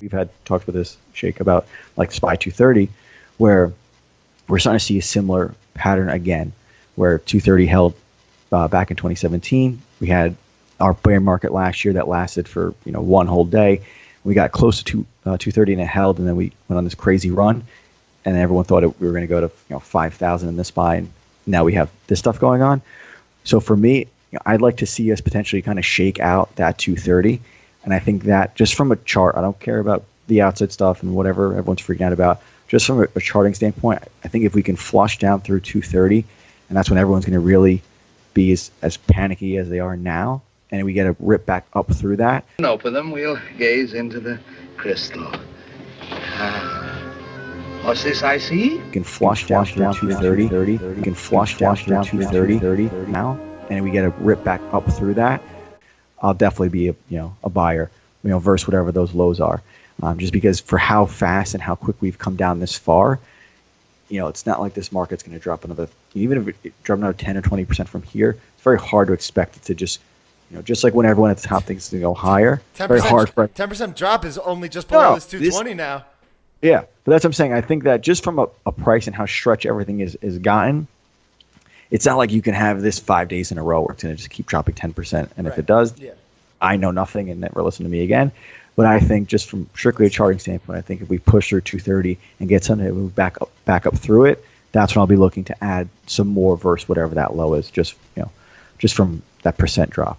We've had talked with this Shake about like SPY 230, where we're starting to see a similar pattern again, where 230 held back in 2017. We had our bear market last year that lasted for one whole day. We got close to 230 and it held, and then we went on this crazy run, and everyone thought we were going to go to 5,000 in the SPY, and now we have this stuff going on. So for me, I'd like to see us potentially kind of shake out that 230. And I think that just from a chart, I don't care about the outside stuff and whatever everyone's freaking out about. Just from a charting standpoint, I think if we can flush down through 230, and that's when everyone's going to really be as panicky as they are now, and we get a rip back up through that. Open them, we'll gaze into the crystal. What's this I see? You can flush down through 230. You can flush down through 230 now, and we get a rip back up through that. I'll definitely be a buyer, versus whatever those lows are, just because for how fast and how quick we've come down this far, it's not like this market's going to drop another. Even if it dropped another 10 or 20% from here, it's very hard to expect it to just, just like when everyone at the top thinks it's going to go higher. 10%, very hard for 10% drop is only just below this 220 now. Yeah, but that's what I'm saying. I think that just from a price and how stretched everything is gotten, it's not like you can have this 5 days in a row where it's going to just keep dropping 10%. And if it does, I know nothing and never listen to me again. But I think just from strictly a charting standpoint, I think if we push through 230 and get something to move back up through it, that's when I'll be looking to add some more versus whatever that low is, just from that percent drop.